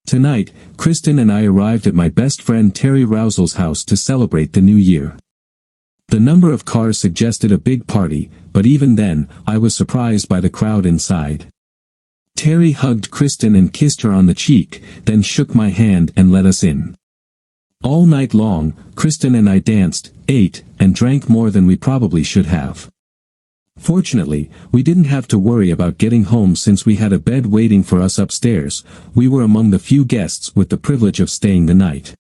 Tonight, Kristen and I arrived at my best friend Terry Rousel's house to celebrate the new year. The number of cars suggested a big party, but even then, I was surprised by the crowd inside. Terry hugged Kristen and kissed her on the cheek, then shook my hand and let us in. All night long, Kristen and I danced, ate, and drank more than we probably should have. Fortunately, we didn't have to worry about getting home since we had a bed waiting for us upstairs. We were among the few guests with the privilege of staying the night.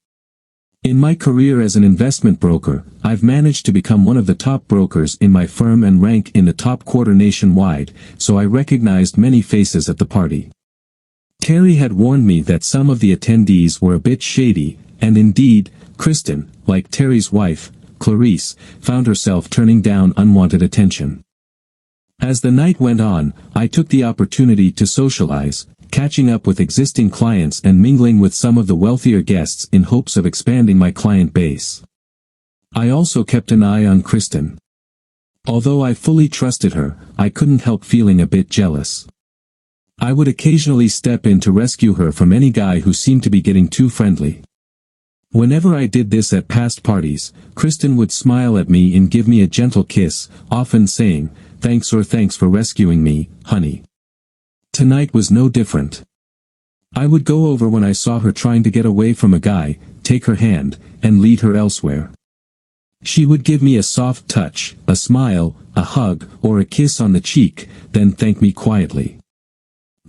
In my career as an investment broker, I've managed to become one of the top brokers in my firm and rank in the top quarter nationwide, so I recognized many faces at the party. Terry had warned me that some of the attendees were a bit shady, and indeed, Kristen, like Terry's wife, Clarice, found herself turning down unwanted attention. As the night went on, I took the opportunity to socialize, catching up with existing clients and mingling with some of the wealthier guests in hopes of expanding my client base. I also kept an eye on Kristen. Although I fully trusted her, I couldn't help feeling a bit jealous. I would occasionally step in to rescue her from any guy who seemed to be getting too friendly. Whenever I did this at past parties, Kristen would smile at me and give me a gentle kiss, often saying, "Thanks or thanks for rescuing me, honey." Tonight was no different. I would go over when I saw her trying to get away from a guy, take her hand, and lead her elsewhere. She would give me a soft touch, a smile, a hug, or a kiss on the cheek, then thank me quietly.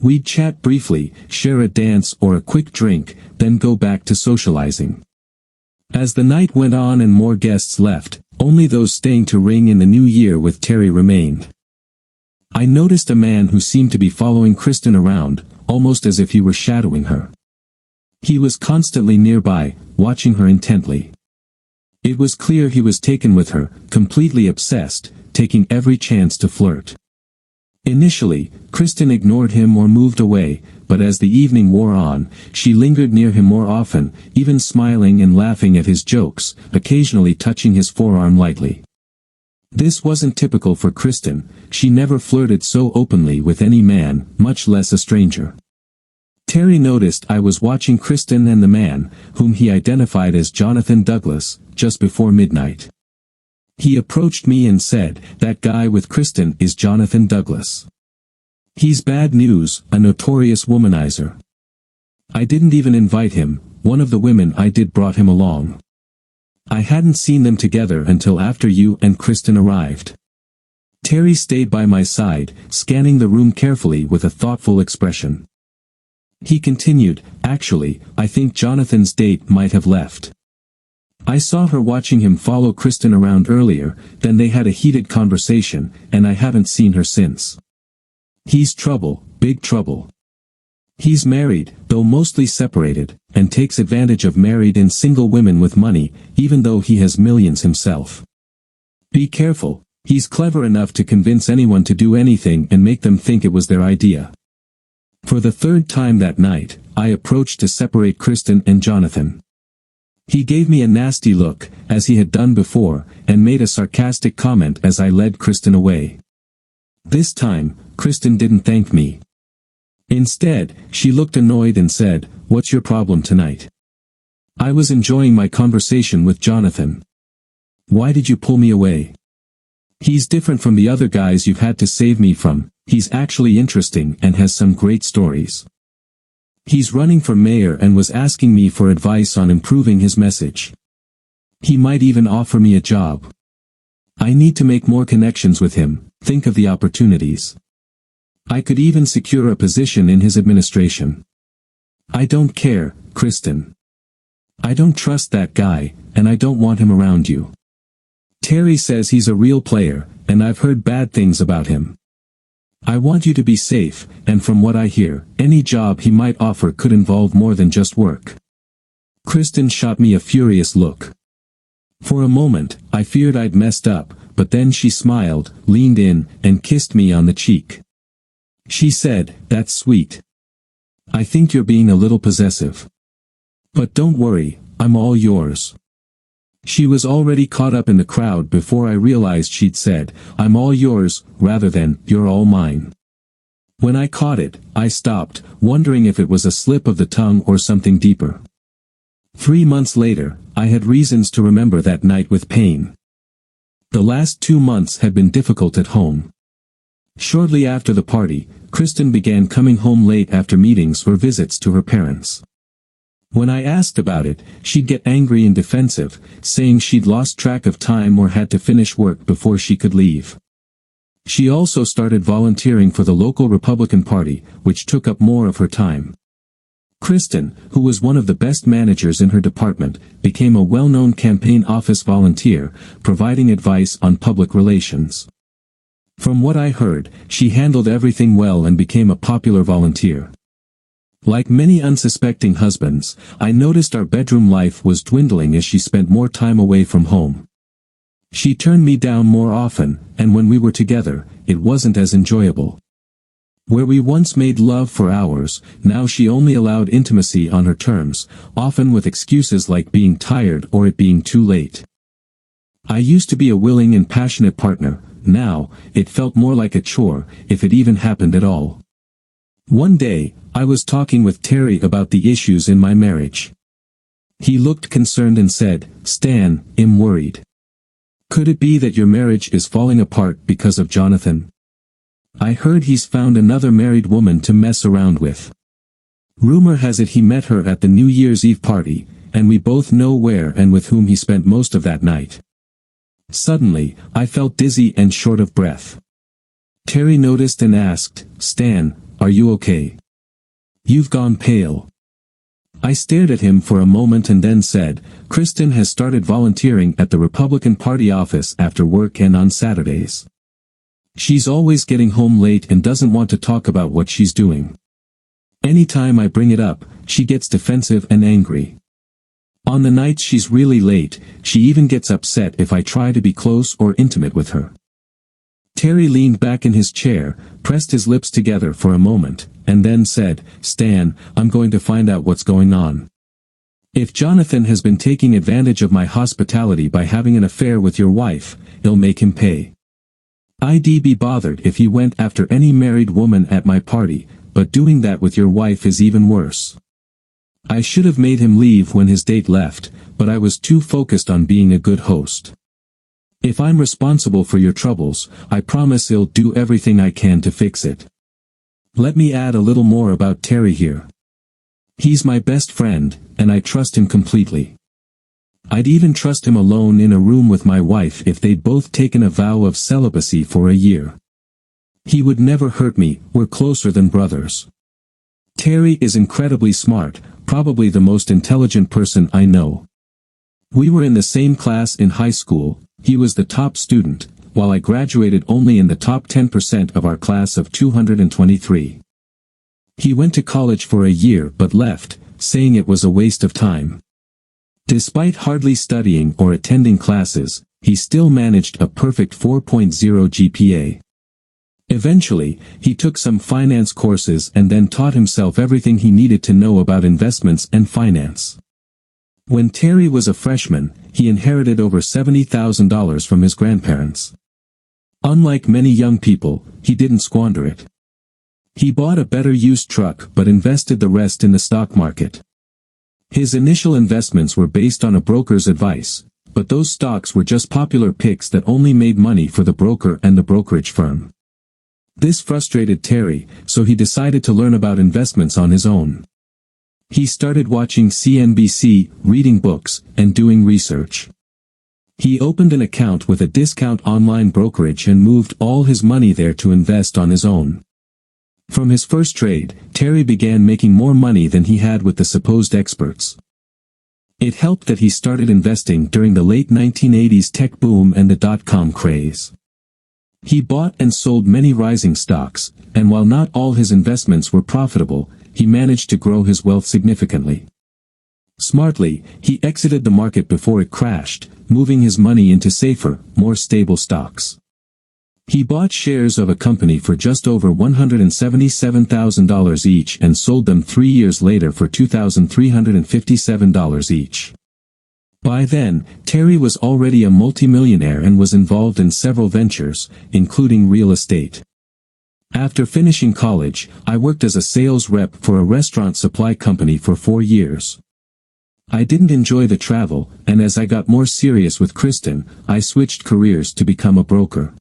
We'd chat briefly, share a dance or a quick drink, then go back to socializing. As the night went on and more guests left, only those staying to ring in the new year with Terry remained. I noticed a man who seemed to be following Kristen around, almost as if he were shadowing her. He was constantly nearby, watching her intently. It was clear he was taken with her, completely obsessed, taking every chance to flirt. Initially, Kristen ignored him or moved away, but as the evening wore on, she lingered near him more often, even smiling and laughing at his jokes, occasionally touching his forearm lightly. This wasn't typical for Kristen. She never flirted so openly with any man, much less a stranger. Terry noticed I was watching Kristen and the man, whom he identified as Jonathan Douglas, just before midnight. He approached me and said, "That guy with Kristen is Jonathan Douglas. He's bad news, a notorious womanizer." I didn't even invite him. One of the women I did brought him along. I hadn't seen them together until after you and Kristen arrived. Terry stayed by my side, scanning the room carefully with a thoughtful expression. He continued, "Actually, I think Jonathan's date might have left. I saw her watching him follow Kristen around earlier, then they had a heated conversation, and I haven't seen her since. He's trouble, big trouble. He's married, though mostly separated, and takes advantage of married and single women with money, even though he has millions himself. Be careful, he's clever enough to convince anyone to do anything and make them think it was their idea." For the third time that night, I approached to separate Kristen and Jonathan. He gave me a nasty look, as he had done before, and made a sarcastic comment as I led Kristen away. This time, Kristen didn't thank me. Instead, she looked annoyed and said, "What's your problem tonight?" I was enjoying my conversation with Jonathan. "Why did you pull me away?" "He's different from the other guys you've had to save me from. He's actually interesting and has some great stories. He's running for mayor and was asking me for advice on improving his message. He might even offer me a job. I need to make more connections with him, think of the opportunities. I could even secure a position in his administration. I don't care, Kristen. I don't trust that guy, and I don't want him around you. Terry says he's a real player, and I've heard bad things about him. I want you to be safe, and from what I hear, any job he might offer could involve more than just work." Kristen shot me a furious look. For a moment, I feared I'd messed up, but then she smiled, leaned in, and kissed me on the cheek. She said, "That's sweet. I think you're being a little possessive. But don't worry, I'm all yours." She was already caught up in the crowd before I realized she'd said, "I'm all yours," rather than, "You're all mine." When I caught it, I stopped, wondering if it was a slip of the tongue or something deeper. 3 months later, I had reasons to remember that night with pain. The last 2 months had been difficult at home. Shortly after the party, Kristen began coming home late after meetings or visits to her parents. When I asked about it, she'd get angry and defensive, saying she'd lost track of time or had to finish work before she could leave. She also started volunteering for the local Republican Party, which took up more of her time. Kristen, who was one of the best managers in her department, became a well-known campaign office volunteer, providing advice on public relations. From what I heard, she handled everything well and became a popular volunteer. Like many unsuspecting husbands, I noticed our bedroom life was dwindling as she spent more time away from home. She turned me down more often, and when we were together, it wasn't as enjoyable. Where we once made love for hours, now she only allowed intimacy on her terms, often with excuses like being tired or it being too late. I used to be a willing and passionate partner. Now, it felt more like a chore, if it even happened at all. One day, I was talking with Terry about the issues in my marriage. He looked concerned and said, "Stan, I'm worried. Could it be that your marriage is falling apart because of Jonathan? I heard he's found another married woman to mess around with. Rumor has it he met her at the New Year's Eve party, and we both know where and with whom he spent most of that night." Suddenly, I felt dizzy and short of breath. Terry noticed and asked, "Stan, are you okay? You've gone pale." I stared at him for a moment and then said, "Kristen has started volunteering at the Republican Party office after work and on Saturdays. She's always getting home late and doesn't want to talk about what she's doing. Anytime I bring it up, she gets defensive and angry. On the nights she's really late, she even gets upset if I try to be close or intimate with her." Terry leaned back in his chair, pressed his lips together for a moment, and then said, "Stan, I'm going to find out what's going on. If Jonathan has been taking advantage of my hospitality by having an affair with your wife, he'll make him pay. I'd be bothered if he went after any married woman at my party, but doing that with your wife is even worse. I should have made him leave when his date left, but I was too focused on being a good host. If I'm responsible for your troubles, I promise I'll do everything I can to fix it." Let me add a little more about Terry here. He's my best friend, and I trust him completely. I'd even trust him alone in a room with my wife if they'd both taken a vow of celibacy for a year. He would never hurt me. We're closer than brothers. Terry is incredibly smart, probably the most intelligent person I know. We were in the same class in high school. He was the top student, while I graduated only in the top 10% of our class of 223. He went to college for a year but left, saying it was a waste of time. Despite hardly studying or attending classes, he still managed a perfect 4.0 GPA. Eventually, he took some finance courses and then taught himself everything he needed to know about investments and finance. When Terry was a freshman, he inherited over $70,000 from his grandparents. Unlike many young people, he didn't squander it. He bought a better used truck but invested the rest in the stock market. His initial investments were based on a broker's advice, but those stocks were just popular picks that only made money for the broker and the brokerage firm. This frustrated Terry, so he decided to learn about investments on his own. He started watching CNBC, reading books, and doing research. He opened an account with a discount online brokerage and moved all his money there to invest on his own. From his first trade, Terry began making more money than he had with the supposed experts. It helped that he started investing during the late 1980s tech boom and the dot-com craze. He bought and sold many rising stocks, and while not all his investments were profitable, he managed to grow his wealth significantly. Smartly, he exited the market before it crashed, moving his money into safer, more stable stocks. He bought shares of a company for just over $177,000 each and sold them 3 years later for $2,357 each. By then, Terry was already a multimillionaire and was involved in several ventures, including real estate. After finishing college, I worked as a sales rep for a restaurant supply company for 4 years. I didn't enjoy the travel, and as I got more serious with Kristen, I switched careers to become a broker.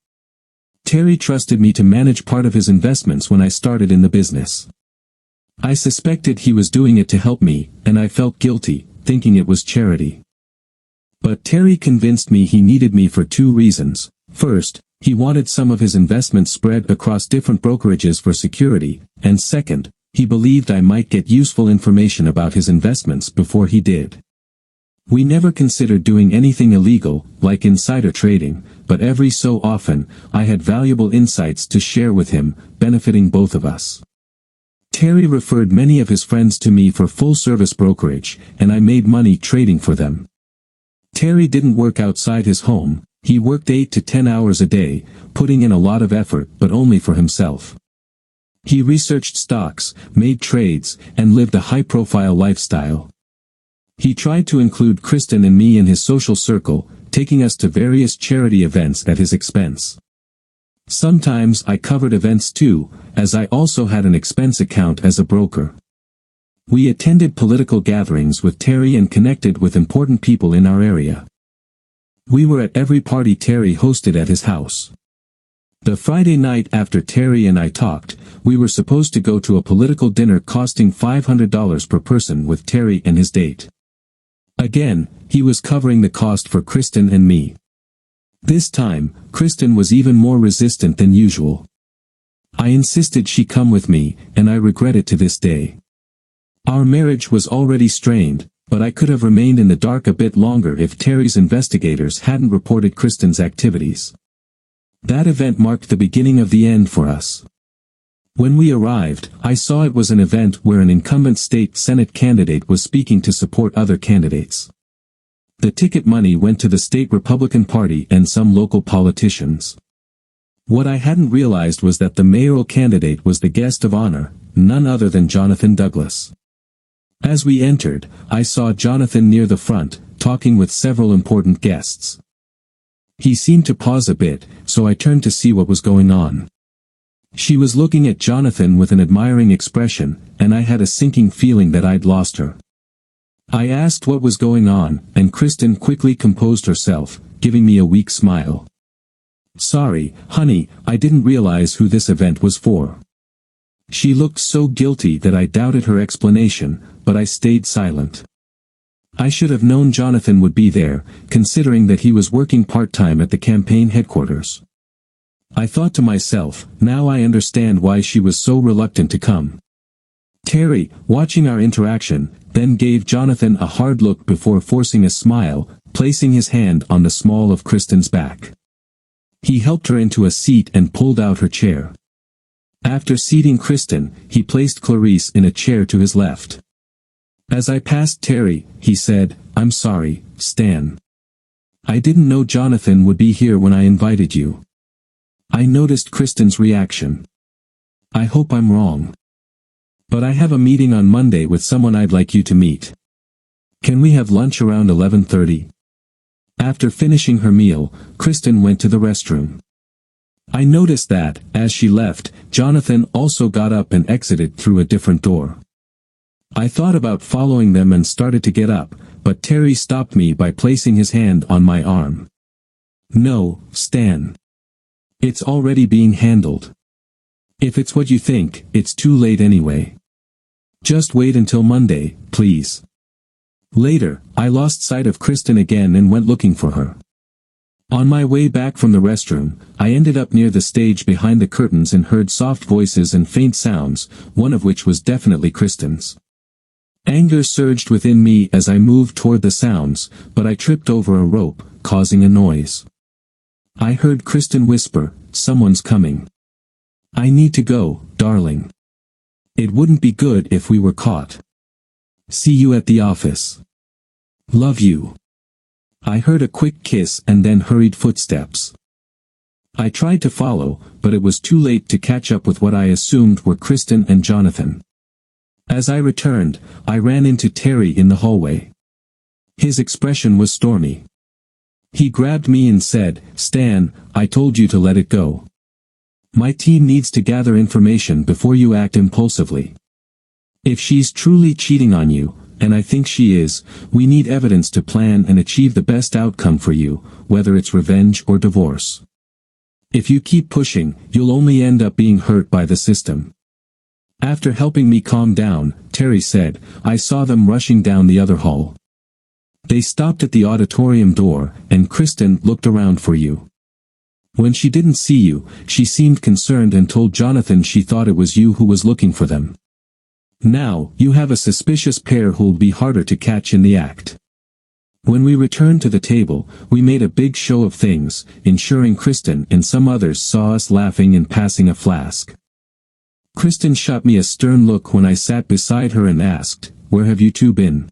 Terry trusted me to manage part of his investments when I started in the business. I suspected he was doing it to help me, and I felt guilty, thinking it was charity. But Terry convinced me he needed me for 2 reasons. First, he wanted some of his investments spread across different brokerages for security, and second, he believed I might get useful information about his investments before he did. We never considered doing anything illegal, like insider trading, but every so often, I had valuable insights to share with him, benefiting both of us. Terry referred many of his friends to me for full-service brokerage, and I made money trading for them. Terry didn't work outside his home. He worked 8 to 10 hours a day, putting in a lot of effort, but only for himself. He researched stocks, made trades, and lived a high-profile lifestyle. He tried to include Kristen and me in his social circle, taking us to various charity events at his expense. Sometimes I covered events too, as I also had an expense account as a broker. We attended political gatherings with Terry and connected with important people in our area. We were at every party Terry hosted at his house. The Friday night after Terry and I talked, we were supposed to go to a political dinner costing $500 per person with Terry and his date. Again, he was covering the cost for Kristen and me. This time, Kristen was even more resistant than usual. I insisted she come with me, and I regret it to this day. Our marriage was already strained, but I could have remained in the dark a bit longer if Terry's investigators hadn't reported Kristen's activities. That event marked the beginning of the end for us. When we arrived, I saw it was an event where an incumbent state Senate candidate was speaking to support other candidates. The ticket money went to the state Republican Party and some local politicians. What I hadn't realized was that the mayoral candidate was the guest of honor, none other than Jonathan Douglas. As we entered, I saw Jonathan near the front, talking with several important guests. He seemed to pause a bit, so I turned to see what was going on. She was looking at Jonathan with an admiring expression, and I had a sinking feeling that I'd lost her. I asked what was going on, and Kristen quickly composed herself, giving me a weak smile. "Sorry, honey, I didn't realize who this event was for." She looked so guilty that I doubted her explanation, but I stayed silent. I should have known Jonathan would be there, considering that he was working part-time at the campaign headquarters. I thought to myself, now I understand why she was so reluctant to come. Terry, watching our interaction, then gave Jonathan a hard look before forcing a smile, placing his hand on the small of Kristen's back. He helped her into a seat and pulled out her chair. After seating Kristen, he placed Clarice in a chair to his left. As I passed Terry, he said, "I'm sorry, Stan. I didn't know Jonathan would be here when I invited you." I noticed Kristen's reaction. "I hope I'm wrong. But I have a meeting on Monday with someone I'd like you to meet. Can we have lunch around 11:30? After finishing her meal, Kristen went to the restroom. I noticed that, as she left, Jonathan also got up and exited through a different door. I thought about following them and started to get up, but Terry stopped me by placing his hand on my arm. "No, Stan. It's already being handled. If it's what you think, it's too late anyway. Just wait until Monday, please." Later, I lost sight of Kristen again and went looking for her. On my way back from the restroom, I ended up near the stage behind the curtains and heard soft voices and faint sounds, one of which was definitely Kristen's. Anger surged within me as I moved toward the sounds, but I tripped over a rope, causing a noise. I heard Kristen whisper, "Someone's coming. I need to go, darling. It wouldn't be good if we were caught. See you at the office. Love you." I heard a quick kiss and then hurried footsteps. I tried to follow, but it was too late to catch up with what I assumed were Kristen and Jonathan. As I returned, I ran into Terry in the hallway. His expression was stormy. He grabbed me and said, "Stan, I told you to let it go. My team needs to gather information before you act impulsively. If she's truly cheating on you, and I think she is, we need evidence to plan and achieve the best outcome for you, whether it's revenge or divorce. If you keep pushing, you'll only end up being hurt by the system. After helping me calm down, Terry said, I saw them rushing down the other hall. They stopped at the auditorium door, and Kristen looked around for you. When she didn't see you, she seemed concerned and told Jonathan she thought it was you who was looking for them. Now, you have a suspicious pair who'll be harder to catch in the act. When we returned to the table, we made a big show of things, ensuring Kristen and some others saw us laughing and passing a flask. Kristen shot me a stern look when I sat beside her and asked, "Where have you two been?"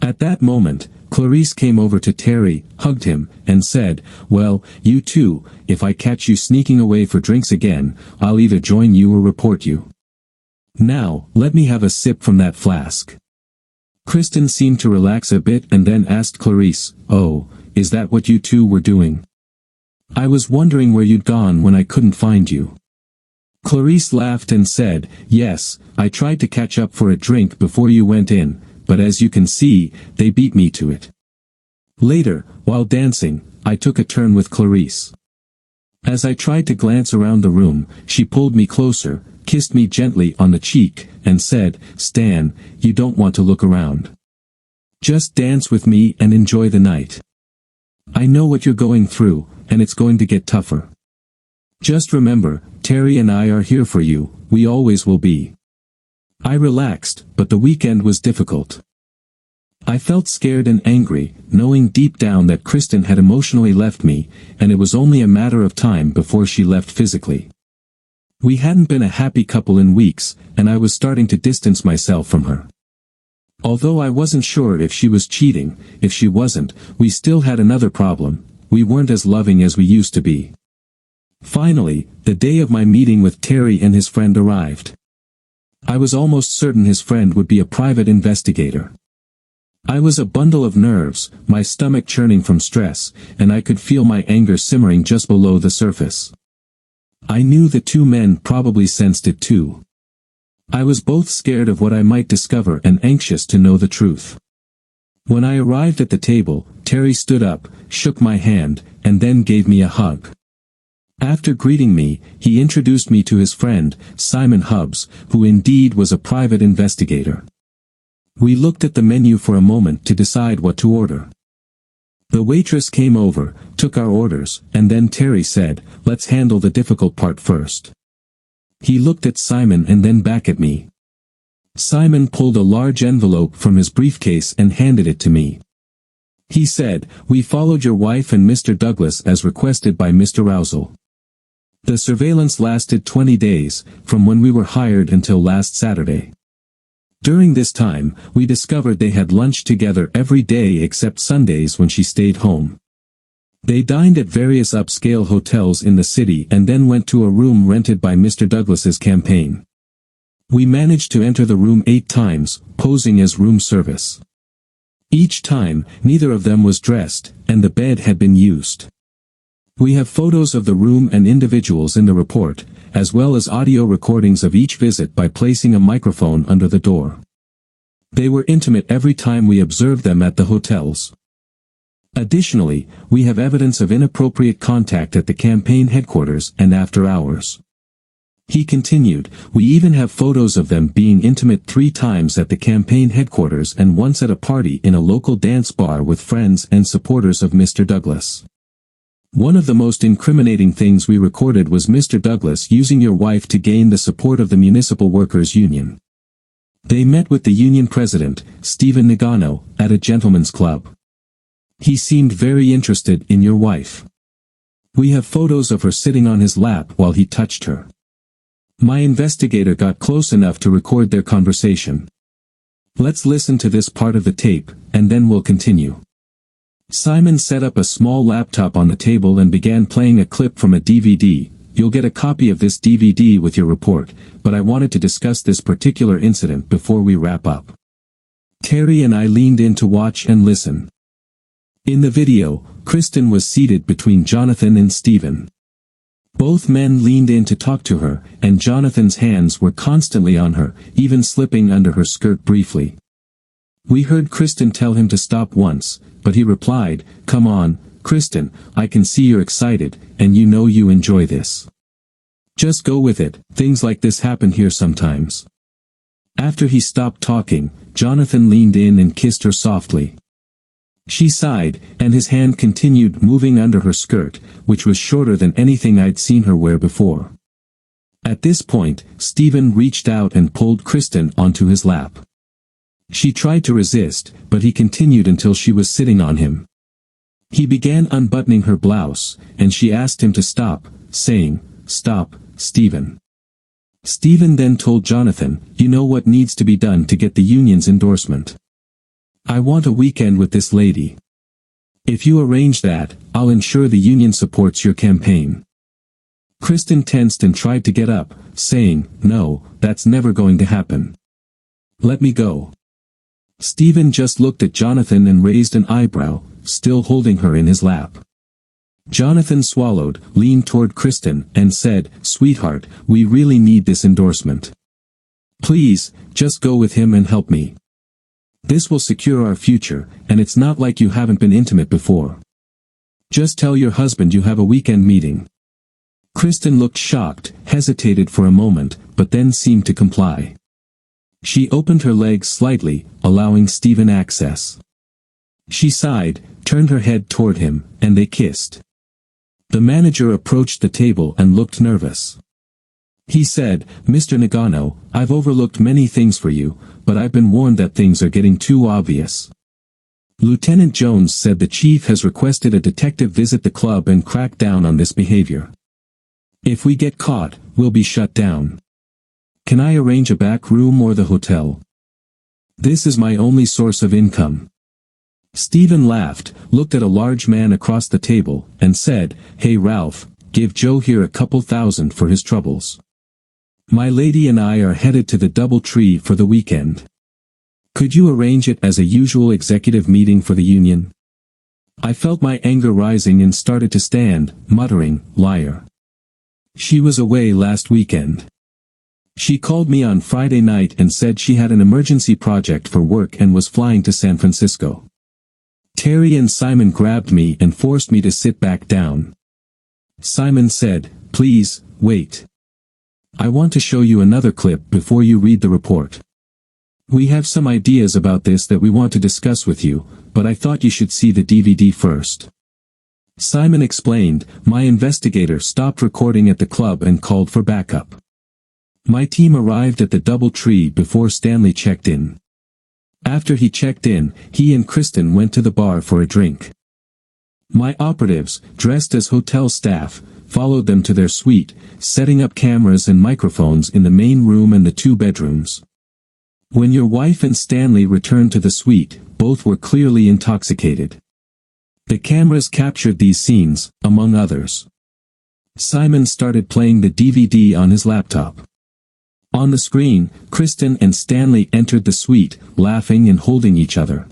At that moment, Clarice came over to Terry, hugged him, and said, "Well, you two, if I catch you sneaking away for drinks again, I'll either join you or report you. Now, let me have a sip from that flask." Kristen seemed to relax a bit and then asked Clarice, "Oh, is that what you two were doing? I was wondering where you'd gone when I couldn't find you." Clarice laughed and said, "Yes, I tried to catch up for a drink before you went in, but as you can see, they beat me to it." Later, while dancing, I took a turn with Clarice. As I tried to glance around the room, she pulled me closer, kissed me gently on the cheek, and said, "Stan, you don't want to look around. Just dance with me and enjoy the night. I know what you're going through, and it's going to get tougher. Just remember, Terry and I are here for you, we always will be." I relaxed, but the weekend was difficult. I felt scared and angry, knowing deep down that Kristen had emotionally left me, and it was only a matter of time before she left physically. We hadn't been a happy couple in weeks, and I was starting to distance myself from her. Although I wasn't sure if she was cheating, if she wasn't, we still had another problem: we weren't as loving as we used to be. Finally, the day of my meeting with Terry and his friend arrived. I was almost certain his friend would be a private investigator. I was a bundle of nerves, my stomach churning from stress, and I could feel my anger simmering just below the surface. I knew the two men probably sensed it too. I was both scared of what I might discover and anxious to know the truth. When I arrived at the table, Terry stood up, shook my hand, and then gave me a hug. After greeting me, he introduced me to his friend, Simon Hubbs, who indeed was a private investigator. We looked at the menu for a moment to decide what to order. The waitress came over, took our orders, and then Terry said, "Let's handle the difficult part first." He looked at Simon and then back at me. Simon pulled a large envelope from his briefcase and handed it to me. He said, "We followed your wife and Mr. Douglas as requested by Mr. Rousel. The surveillance lasted 20 days, from when we were hired until last Saturday. During this time, we discovered they had lunch together every day except Sundays when she stayed home. They dined at various upscale hotels in the city and then went to a room rented by Mr. Douglas's campaign. We managed to enter the room 8 times, posing as room service. Each time, neither of them was dressed, and the bed had been used. We have photos of the room and individuals in the report, as well as audio recordings of each visit by placing a microphone under the door. They were intimate every time we observed them at the hotels. Additionally, we have evidence of inappropriate contact at the campaign headquarters and after hours. He continued, "We even have photos of them being intimate 3 times at the campaign headquarters and once at a party in a local dance bar with friends and supporters of Mr. Douglas. One of the most incriminating things we recorded was Mr. Douglas using your wife to gain the support of the Municipal Workers' Union. They met with the union president, Stephen Nagano, at a gentleman's club. He seemed very interested in your wife. We have photos of her sitting on his lap while he touched her. My investigator got close enough to record their conversation. Let's listen to this part of the tape, and then we'll continue." Simon set up a small laptop on the table and began playing a clip from a DVD. "You'll get a copy of this DVD with your report, but I wanted to discuss this particular incident before we wrap up." Terry and I leaned in to watch and listen. In the video, Kristen was seated between Jonathan and Stephen. Both men leaned in to talk to her, and Jonathan's hands were constantly on her, even slipping under her skirt briefly. We heard Kristen tell him to stop once, but he replied, "Come on, Kristen, I can see you're excited, and you know you enjoy this. Just go with it, things like this happen here sometimes." After he stopped talking, Jonathan leaned in and kissed her softly. She sighed, and his hand continued moving under her skirt, which was shorter than anything I'd seen her wear before. At this point, Stephen reached out and pulled Kristen onto his lap. She tried to resist, but he continued until she was sitting on him. He began unbuttoning her blouse, and she asked him to stop, saying, "Stop, Stephen." Stephen then told Jonathan, "You know what needs to be done to get the union's endorsement. I want a weekend with this lady. If you arrange that, I'll ensure the union supports your campaign." Kristen tensed and tried to get up, saying, "No, that's never going to happen. Let me go." Stephen just looked at Jonathan and raised an eyebrow, still holding her in his lap. Jonathan swallowed, leaned toward Kristen, and said, "Sweetheart, we really need this endorsement. Please, just go with him and help me. This will secure our future, and it's not like you haven't been intimate before. Just tell your husband you have a weekend meeting." Kristen looked shocked, hesitated for a moment, but then seemed to comply. She opened her legs slightly, allowing Stephen access. She sighed, turned her head toward him, and they kissed. The manager approached the table and looked nervous. He said, "Mr. Nagano, I've overlooked many things for you, but I've been warned that things are getting too obvious. Lieutenant Jones said the chief has requested a detective visit the club and crack down on this behavior. If we get caught, we'll be shut down. Can I arrange a back room or the hotel? This is my only source of income." Stephen laughed, looked at a large man across the table, and said, "Hey Ralph, give Joe here a couple thousand for his troubles. My lady and I are headed to the DoubleTree for the weekend. Could you arrange it as a usual executive meeting for the union?" I felt my anger rising and started to stand, muttering, "Liar. She was away last weekend. She called me on Friday night and said she had an emergency project for work and was flying to San Francisco. Terry and Simon grabbed me and forced me to sit back down. Simon said, 'Please, wait. I want to show you another clip before you read the report. We have some ideas about this that we want to discuss with you, but I thought you should see the DVD first.' Simon explained, my investigator stopped recording at the club and called for backup. My team arrived at the DoubleTree before Stanley checked in. After he checked in, he and Kristen went to the bar for a drink. My operatives, dressed as hotel staff, followed them to their suite, setting up cameras and microphones in the main room and the 2 bedrooms. When your wife and Stanley returned to the suite, both were clearly intoxicated. The cameras captured these scenes, among others. Simon started playing the DVD on his laptop. On the screen, Kristen and Stanley entered the suite, laughing and holding each other.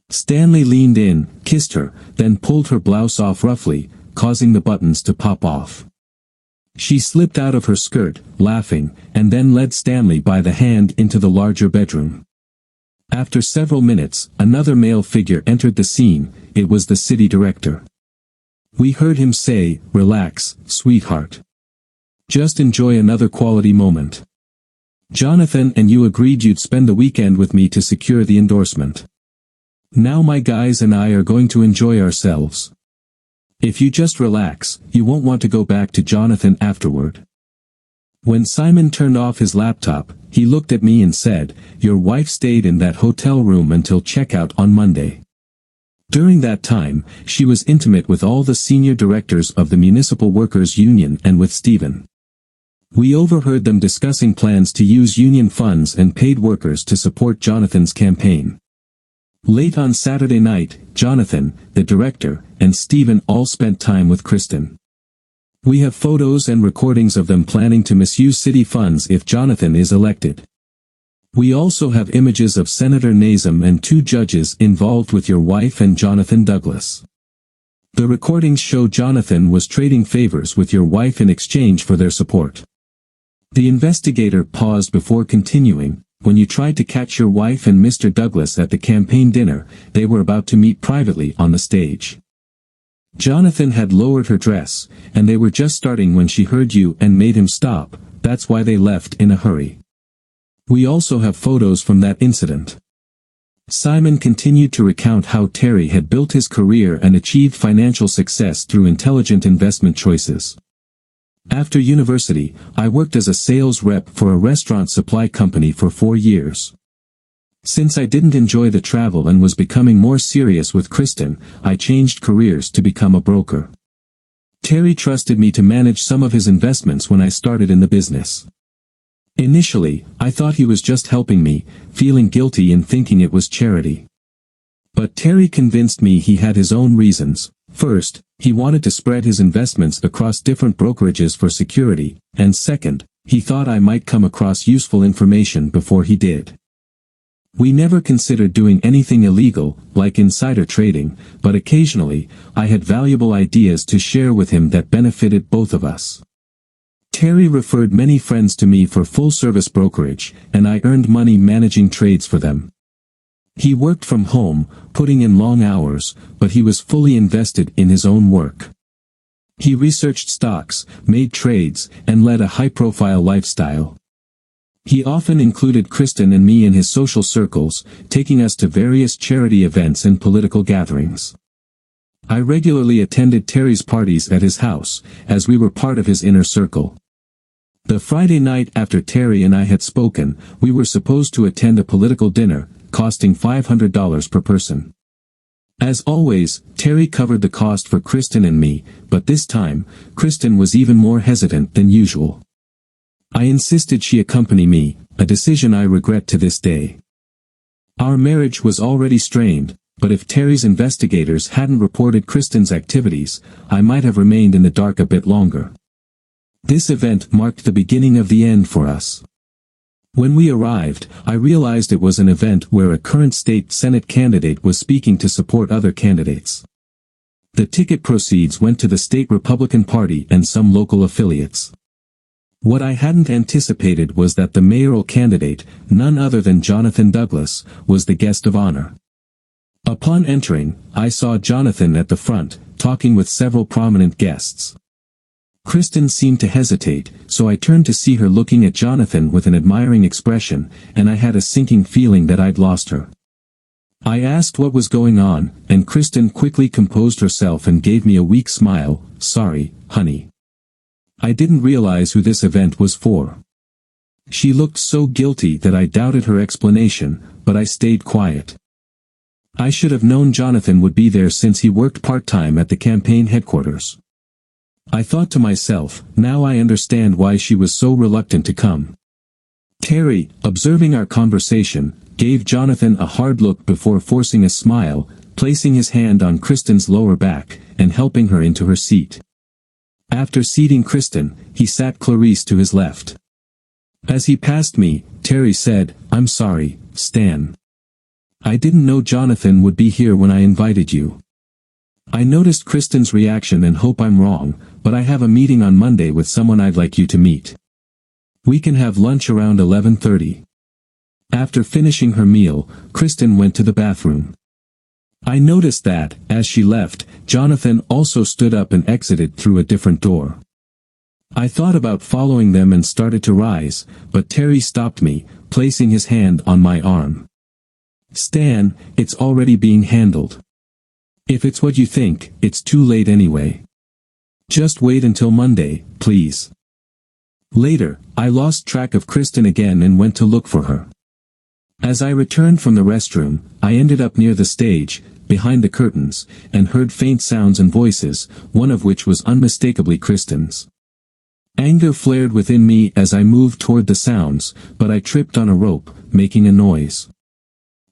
Stanley leaned in, kissed her, then pulled her blouse off roughly, causing the buttons to pop off. She slipped out of her skirt, laughing, and then led Stanley by the hand into the larger bedroom. After several minutes, another male figure entered the scene. It was the city director. We heard him say, "Relax, sweetheart. Just enjoy another quality moment. Jonathan and you agreed you'd spend the weekend with me to secure the endorsement. Now my guys and I are going to enjoy ourselves. If you just relax, you won't want to go back to Jonathan afterward." When Simon turned off his laptop, he looked at me and said, "Your wife stayed in that hotel room until checkout on Monday. During that time, she was intimate with all the senior directors of the Municipal Workers Union and with Stephen. We overheard them discussing plans to use union funds and paid workers to support Jonathan's campaign. Late on Saturday night, Jonathan, the director, and Stephen all spent time with Kristen. We have photos and recordings of them planning to misuse city funds if Jonathan is elected. We also have images of Senator Nazem and 2 judges involved with your wife and Jonathan Douglas. The recordings show Jonathan was trading favors with your wife in exchange for their support. The investigator paused before continuing. When you tried to catch your wife and Mr. Douglas at the campaign dinner, they were about to meet privately on the stage. Jonathan had lowered her dress, and they were just starting when she heard you and made him stop. That's why they left in a hurry. We also have photos from that incident. Simon continued to recount how Terry had built his career and achieved financial success through intelligent investment choices. After university, I worked as a sales rep for a restaurant supply company for 4 years. Since I didn't enjoy the travel and was becoming more serious with Kristen, I changed careers to become a broker. Terry trusted me to manage some of his investments when I started in the business. Initially, I thought he was just helping me, feeling guilty and thinking it was charity. But Terry convinced me he had his own reasons. First, he wanted to spread his investments across different brokerages for security, and second, he thought I might come across useful information before he did. We never considered doing anything illegal, like insider trading, but occasionally, I had valuable ideas to share with him that benefited both of us. Terry referred many friends to me for full-service brokerage, and I earned money managing trades for them. He worked from home, putting in long hours, but he was fully invested in his own work. He researched stocks, made trades, and led a high-profile lifestyle. He often included Kristen and me in his social circles, taking us to various charity events and political gatherings. I regularly attended Terry's parties at his house, as we were part of his inner circle. The Friday night after Terry and I had spoken, we were supposed to attend a political dinner, costing $500 per person. As always, Terry covered the cost for Kristen and me, but this time, Kristen was even more hesitant than usual. I insisted she accompany me, a decision I regret to this day. Our marriage was already strained, but if Terry's investigators hadn't reported Kristen's activities, I might have remained in the dark a bit longer. This event marked the beginning of the end for us. When we arrived, I realized it was an event where a current state Senate candidate was speaking to support other candidates. The ticket proceeds went to the state Republican Party and some local affiliates. What I hadn't anticipated was that the mayoral candidate, none other than Jonathan Douglas, was the guest of honor. Upon entering, I saw Jonathan at the front, talking with several prominent guests. Kristen seemed to hesitate, so I turned to see her looking at Jonathan with an admiring expression, and I had a sinking feeling that I'd lost her. I asked what was going on, and Kristen quickly composed herself and gave me a weak smile. "Sorry, honey. I didn't realize who this event was for." She looked so guilty that I doubted her explanation, but I stayed quiet. I should have known Jonathan would be there since he worked part-time at the campaign headquarters. I thought to myself, now I understand why she was so reluctant to come. Terry, observing our conversation, gave Jonathan a hard look before forcing a smile, placing his hand on Kristen's lower back, and helping her into her seat. After seating Kristen, he sat Clarice to his left. As he passed me, Terry said, "I'm sorry, Stan. I didn't know Jonathan would be here when I invited you. I noticed Kristen's reaction and hope I'm wrong, but I have a meeting on Monday with someone I'd like you to meet. We can have lunch around 11:30. After finishing her meal, Kristen went to the bathroom. I noticed that, as she left, Jonathan also stood up and exited through a different door. I thought about following them and started to rise, but Terry stopped me, placing his hand on my arm. "Stan, it's already being handled. If it's what you think, it's too late anyway. Just wait until Monday, please." Later, I lost track of Kristen again and went to look for her. As I returned from the restroom, I ended up near the stage, behind the curtains, and heard faint sounds and voices, one of which was unmistakably Kristen's. Anger flared within me as I moved toward the sounds, but I tripped on a rope, making a noise.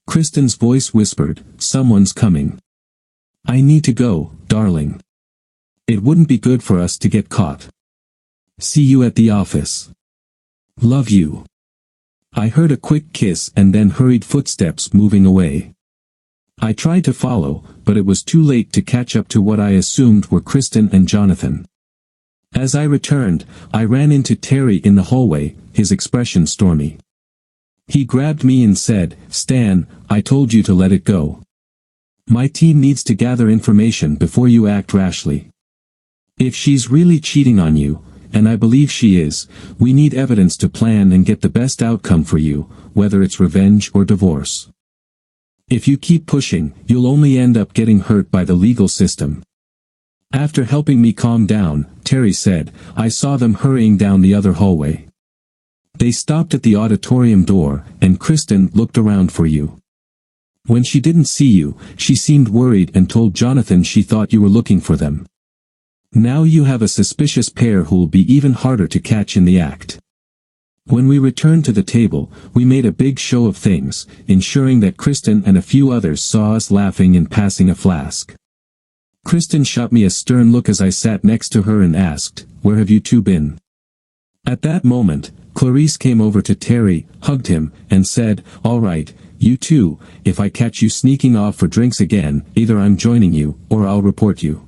Kristen's voice whispered, "Someone's coming. I need to go, darling. It wouldn't be good for us to get caught. See you at the office. Love you." I heard a quick kiss and then hurried footsteps moving away. I tried to follow, but it was too late to catch up to what I assumed were Kristen and Jonathan. As I returned, I ran into Terry in the hallway, his expression stormy. He grabbed me and said, "Stan, I told you to let it go. My team needs to gather information before you act rashly. If she's really cheating on you, and I believe she is, we need evidence to plan and get the best outcome for you, whether it's revenge or divorce. If you keep pushing, you'll only end up getting hurt by the legal system." After helping me calm down, Terry said, "I saw them hurrying down the other hallway. They stopped at the auditorium door, and Kristen looked around for you. When she didn't see you, she seemed worried and told Jonathan she thought you were looking for them. Now you have a suspicious pair who'll be even harder to catch in the act." When we returned to the table, we made a big show of things, ensuring that Kristen and a few others saw us laughing and passing a flask. Kristen shot me a stern look as I sat next to her and asked, "Where have you two been?" At that moment, Clarice came over to Terry, hugged him, and said, "All right, you two, if I catch you sneaking off for drinks again, either I'm joining you, or I'll report you.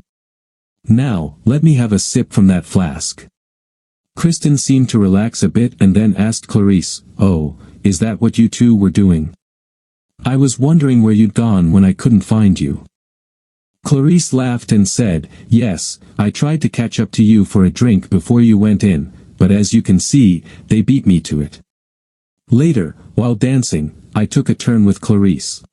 Now, let me have a sip from that flask." Kristen seemed to relax a bit and then asked Clarice, "Oh, is that what you two were doing? I was wondering where you'd gone when I couldn't find you." Clarice laughed and said, "Yes, I tried to catch up to you for a drink before you went in, but as you can see, they beat me to it." Later, while dancing, I took a turn with Clarice.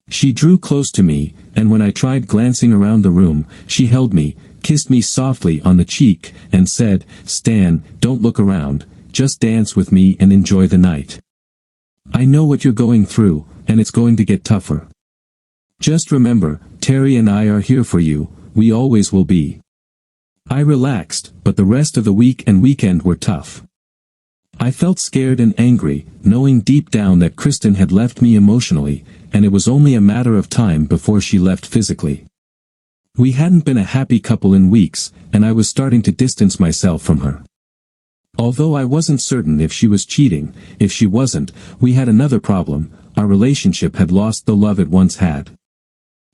She drew close to me, and when I tried glancing around the room, she held me, kissed me softly on the cheek, and said, "Stan, don't look around, just dance with me and enjoy the night. I know what you're going through, and it's going to get tougher. Just remember, Terry and I are here for you, we always will be." I relaxed, but the rest of the week and weekend were tough. I felt scared and angry, knowing deep down that Kristen had left me emotionally, and it was only a matter of time before she left physically. We hadn't been a happy couple in weeks, and I was starting to distance myself from her. Although I wasn't certain if she was cheating, if she wasn't, we had another problem: our relationship had lost the love it once had.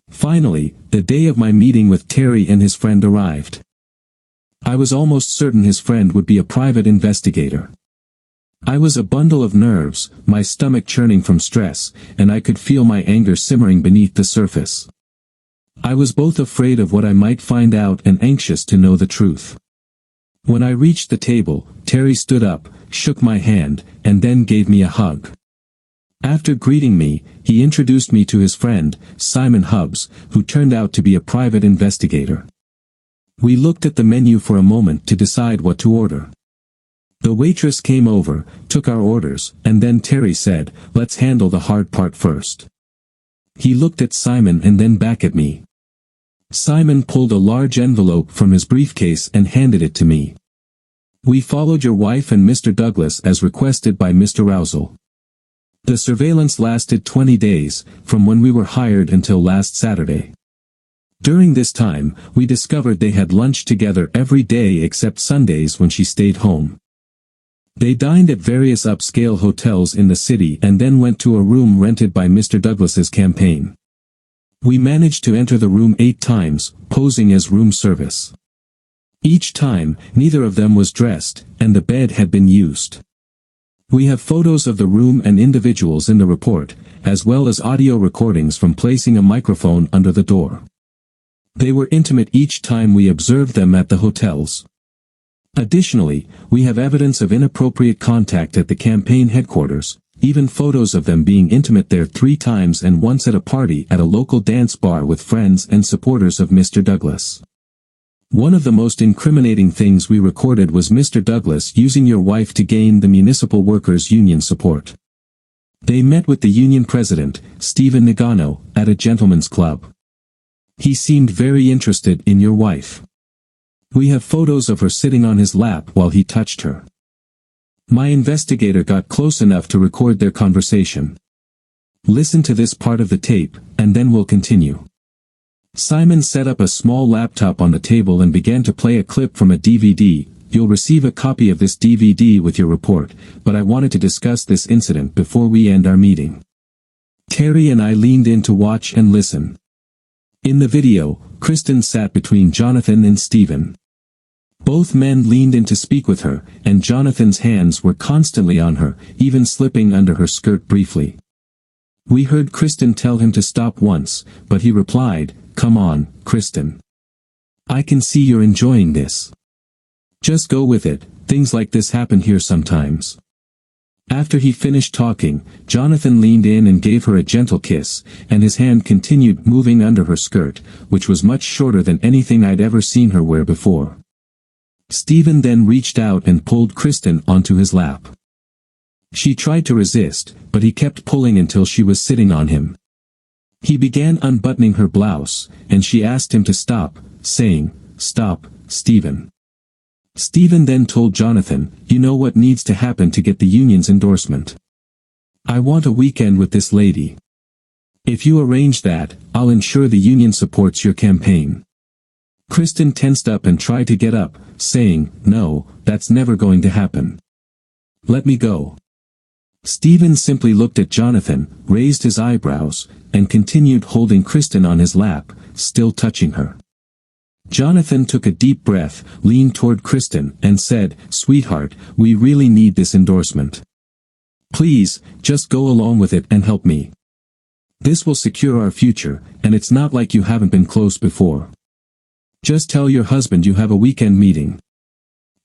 Finally, the day of my meeting with Terry and his friend arrived. I was almost certain his friend would be a private investigator. I was a bundle of nerves, my stomach churning from stress, and I could feel my anger simmering beneath the surface. I was both afraid of what I might find out and anxious to know the truth. When I reached the table, Terry stood up, shook my hand, and then gave me a hug. After greeting me, he introduced me to his friend, Simon Hubbs, who turned out to be a private investigator. We looked at the menu for a moment to decide what to order. The waitress came over, took our orders, and then Terry said, "Let's handle the hard part first." He looked at Simon and then back at me. Simon pulled a large envelope from his briefcase and handed it to me. "We followed your wife and Mr. Douglas as requested by Mr. Rousel. The surveillance lasted 20 days, from when we were hired until last Saturday. During this time, we discovered they had lunch together every day except Sundays when she stayed home. They dined at various upscale hotels in the city and then went to a room rented by Mr. Douglas's campaign. We managed to enter the room 8 times, posing as room service. Each time, neither of them was dressed, and the bed had been used. We have photos of the room and individuals in the report, as well as audio recordings from placing a microphone under the door. They were intimate each time we observed them at the hotels. Additionally, we have evidence of inappropriate contact at the campaign headquarters, even photos of them being intimate there 3 times and once at a party at a local dance bar with friends and supporters of Mr. Douglas. One of the most incriminating things we recorded was Mr. Douglas using your wife to gain the Municipal Workers' Union support. They met with the union president, Stephen Nagano, at a gentleman's club. He seemed very interested in your wife. We have photos of her sitting on his lap while he touched her. My investigator got close enough to record their conversation. Listen to this part of the tape, and then we'll continue. Simon set up a small laptop on the table and began to play a clip from a DVD. "You'll receive a copy of this DVD with your report, but I wanted to discuss this incident before we end our meeting." Terry and I leaned in to watch and listen. In the video, Kristen sat between Jonathan and Stephen. Both men leaned in to speak with her, and Jonathan's hands were constantly on her, even slipping under her skirt briefly. We heard Kristen tell him to stop once, but he replied, "Come on, Kristen. I can see you're enjoying this. Just go with it, things like this happen here sometimes." After he finished talking, Jonathan leaned in and gave her a gentle kiss, and his hand continued moving under her skirt, which was much shorter than anything I'd ever seen her wear before. Stephen then reached out and pulled Kristen onto his lap. She tried to resist, but he kept pulling until she was sitting on him. He began unbuttoning her blouse, and she asked him to stop, saying, "Stop, Stephen." Stephen then told Jonathan, "You know what needs to happen to get the union's endorsement. I want a weekend with this lady. If you arrange that, I'll ensure the union supports your campaign." Kristen tensed up and tried to get up, saying, "No, that's never going to happen. Let me go." Stephen simply looked at Jonathan, raised his eyebrows, and continued holding Kristen on his lap, still touching her. Jonathan took a deep breath, leaned toward Kristen, and said, "Sweetheart, we really need this endorsement. Please, just go along with it and help me. This will secure our future, and it's not like you haven't been close before. Just tell your husband you have a weekend meeting."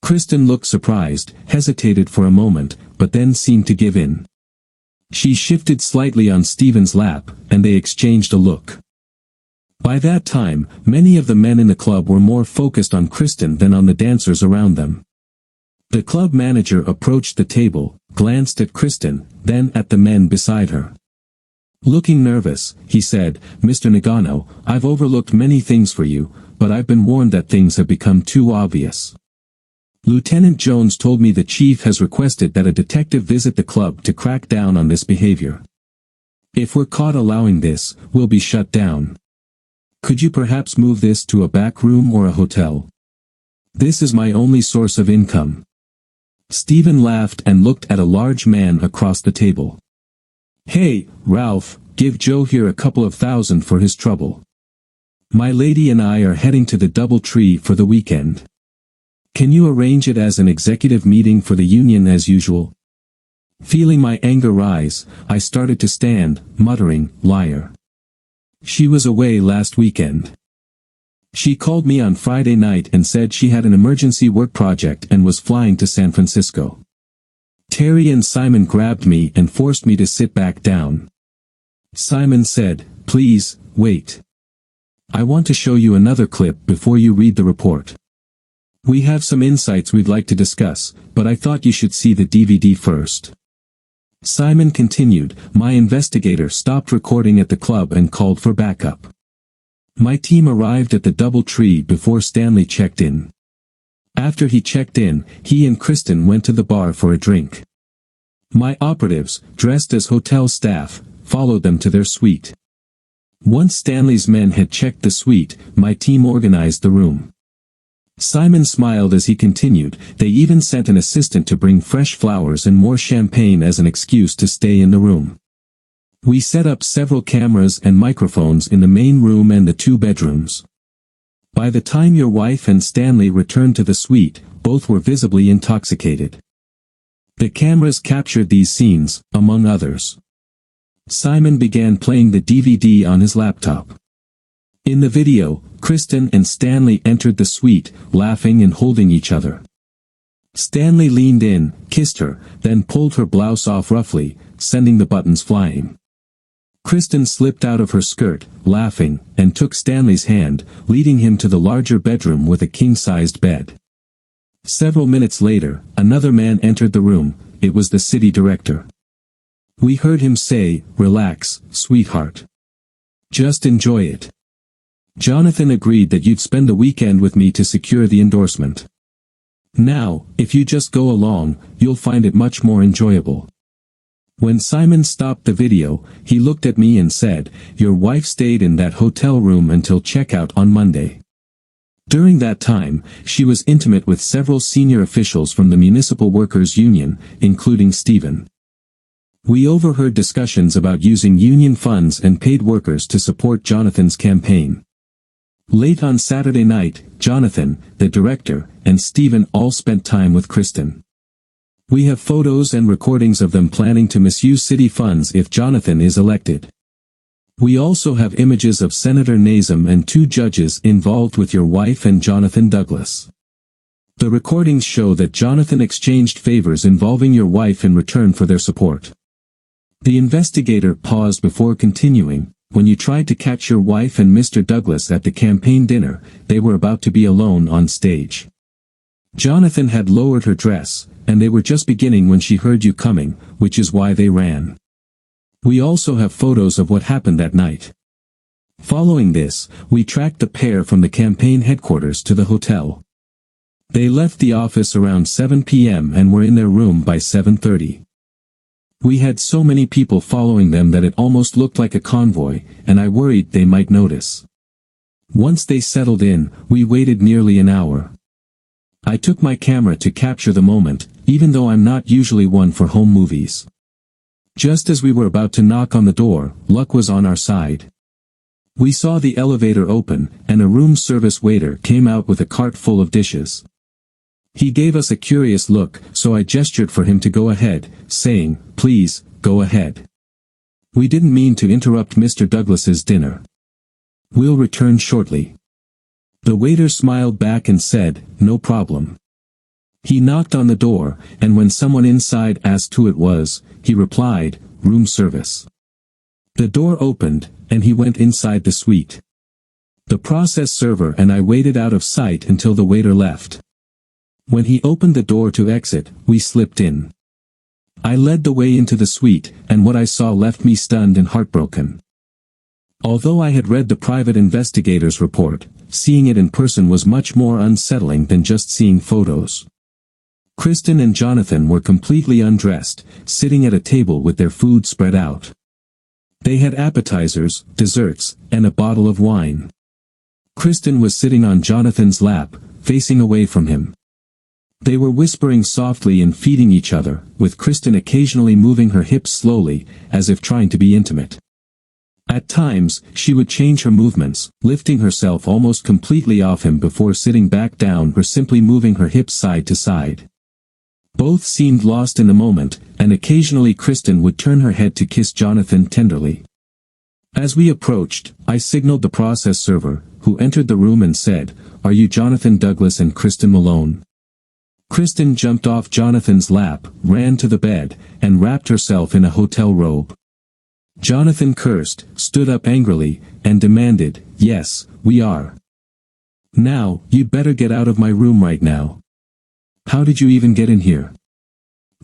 Kristen looked surprised, hesitated for a moment, but then seemed to give in. She shifted slightly on Stephen's lap, and they exchanged a look. By that time, many of the men in the club were more focused on Kristen than on the dancers around them. The club manager approached the table, glanced at Kristen, then at the men beside her. Looking nervous, he said, "Mr. Nagano, I've overlooked many things for you, but I've been warned that things have become too obvious. Lieutenant Jones told me the chief has requested that a detective visit the club to crack down on this behavior. If we're caught allowing this, we'll be shut down. Could you perhaps move this to a back room or a hotel? This is my only source of income." Stephen laughed and looked at a large man across the table. "Hey, Ralph, give Joe here a couple of $1,000 for his trouble. My lady and I are heading to the DoubleTree for the weekend. Can you arrange it as an executive meeting for the union as usual?" Feeling my anger rise, I started to stand, muttering, "Liar. She was away last weekend. She called me on Friday night and said she had an emergency work project and was flying to San Francisco." Terry and Simon grabbed me and forced me to sit back down. Simon said, "Please, wait. I want to show you another clip before you read the report. We have some insights we'd like to discuss, but I thought you should see the DVD first." Simon continued, "My investigator stopped recording at the club and called for backup. My team arrived at the DoubleTree before Stanley checked in. After he checked in, he and Kristen went to the bar for a drink. My operatives, dressed as hotel staff, followed them to their suite. Once Stanley's men had checked the suite, my team organized the room." Simon smiled as he continued, "They even sent an assistant to bring fresh flowers and more champagne as an excuse to stay in the room. We set up several cameras and microphones in the main room and the 2 bedrooms. By the time your wife and Stanley returned to the suite, both were visibly intoxicated. The cameras captured these scenes, among others." Simon began playing the DVD on his laptop. In the video, Kristen and Stanley entered the suite, laughing and holding each other. Stanley leaned in, kissed her, then pulled her blouse off roughly, sending the buttons flying. Kristen slipped out of her skirt, laughing, and took Stanley's hand, leading him to the larger bedroom with a king-sized bed. Several minutes later, another man entered the room. It was the city director. We heard him say, "Relax, sweetheart. Just enjoy it. Jonathan agreed that you'd spend the weekend with me to secure the endorsement. Now, if you just go along, you'll find it much more enjoyable." When Simon stopped the video, he looked at me and said, "Your wife stayed in that hotel room until checkout on Monday. During that time, she was intimate with several senior officials from the Municipal Workers Union, including Stephen. We overheard discussions about using union funds and paid workers to support Jonathan's campaign. Late on Saturday night, Jonathan, the director, and Stephen all spent time with Kristen. We have photos and recordings of them planning to misuse city funds if Jonathan is elected. We also have images of Senator Nazem and 2 judges involved with your wife and Jonathan Douglas. The recordings show that Jonathan exchanged favors involving your wife in return for their support. The investigator paused before continuing. When you tried to catch your wife and Mr. Douglas at the campaign dinner, they were about to be alone on stage. Jonathan had lowered her dress, and they were just beginning when she heard you coming, which is why they ran. We also have photos of what happened that night. Following this, we tracked the pair from the campaign headquarters to the hotel. They left the office around 7 p.m. and were in their room by 7:30. We had so many people following them that it almost looked like a convoy, and I worried they might notice. Once they settled in, we waited nearly an hour. I took my camera to capture the moment, even though I'm not usually one for home movies. Just as we were about to knock on the door, luck was on our side. We saw the elevator open, and a room service waiter came out with a cart full of dishes. He gave us a curious look, so I gestured for him to go ahead, saying, "Please, go ahead. We didn't mean to interrupt Mr. Douglas's dinner. We'll return shortly." The waiter smiled back and said, "No problem." He knocked on the door, and when someone inside asked who it was, he replied, "Room service." The door opened, and he went inside the suite. The process server and I waited out of sight until the waiter left. When he opened the door to exit, we slipped in. I led the way into the suite, and what I saw left me stunned and heartbroken. Although I had read the private investigator's report, seeing it in person was much more unsettling than just seeing photos. Kristen and Jonathan were completely undressed, sitting at a table with their food spread out. They had appetizers, desserts, and a bottle of wine. Kristen was sitting on Jonathan's lap, facing away from him. They were whispering softly and feeding each other, with Kristen occasionally moving her hips slowly, as if trying to be intimate. At times, she would change her movements, lifting herself almost completely off him before sitting back down or simply moving her hips side to side. Both seemed lost in the moment, and occasionally Kristen would turn her head to kiss Jonathan tenderly. As we approached, I signaled the process server, who entered the room and said, "Are you Jonathan Douglas and Kristen Malone?" Kristen jumped off Jonathan's lap, ran to the bed, and wrapped herself in a hotel robe. Jonathan cursed, stood up angrily, and demanded, "Yes, we are. Now, you'd better get out of my room right now. How did you even get in here?"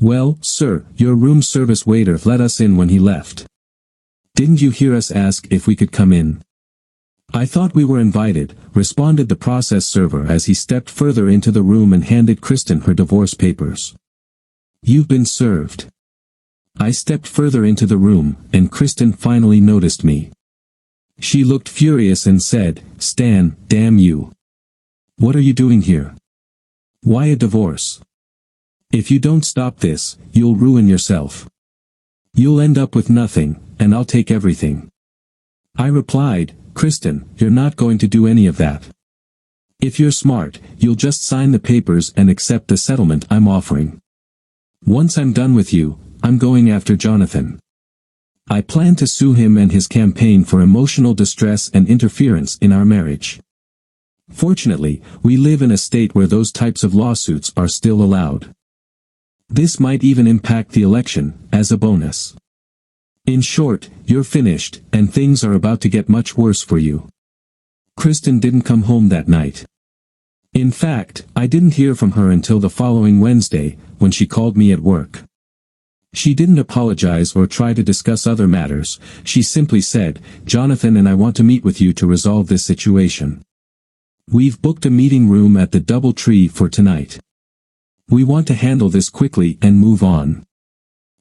"Well, sir, your room service waiter let us in when he left." "Didn't you hear us ask if we could come in?" "I thought we were invited," responded the process server as he stepped further into the room and handed Kristen her divorce papers. "You've been served." I stepped further into the room, and Kristen finally noticed me. She looked furious and said, "Stan, damn you. What are you doing here? Why a divorce? If you don't stop this, you'll ruin yourself. You'll end up with nothing, and I'll take everything." I replied, "Kristen, you're not going to do any of that. If you're smart, you'll just sign the papers and accept the settlement I'm offering. Once I'm done with you, I'm going after Jonathan. I plan to sue him and his campaign for emotional distress and interference in our marriage." Fortunately, we live in a state where those types of lawsuits are still allowed. This might even impact the election, as a bonus. In short, you're finished, and things are about to get much worse for you. Kristen didn't come home that night. In fact, I didn't hear from her until the following Wednesday, when she called me at work. She didn't apologize or try to discuss other matters, she simply said, "Jonathan and I want to meet with you to resolve this situation. We've booked a meeting room at the DoubleTree for tonight. We want to handle this quickly and move on.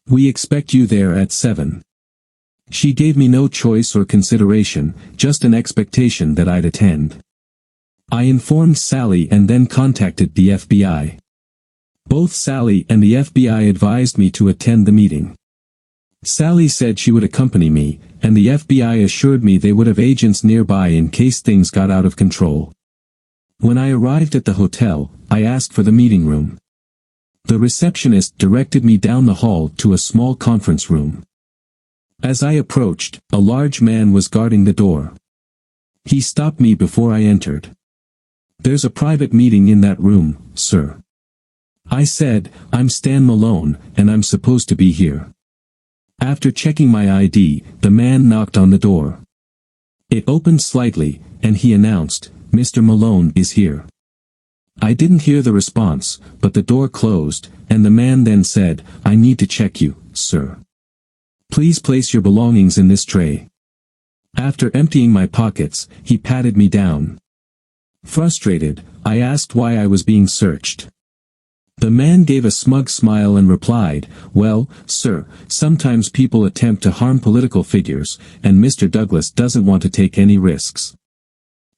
We expect you there at 7. She gave me no choice or consideration, just an expectation that I'd attend. I informed Sally and then contacted the FBI. Both Sally and the FBI advised me to attend the meeting. Sally said she would accompany me, and the FBI assured me they would have agents nearby in case things got out of control. When I arrived at the hotel, I asked for the meeting room. The receptionist directed me down the hall to a small conference room. As I approached, a large man was guarding the door. He stopped me before I entered. "There's a private meeting in that room, sir." I said, "I'm Stan Malone, and I'm supposed to be here." After checking my ID, the man knocked on the door. It opened slightly, and he announced, "Mr. Malone is here." I didn't hear the response, but the door closed, and the man then said, "I need to check you, sir. Please place your belongings in this tray." After emptying my pockets, he patted me down. Frustrated, I asked why I was being searched. The man gave a smug smile and replied, "Well, sir, sometimes people attempt to harm political figures, and Mr. Douglas doesn't want to take any risks."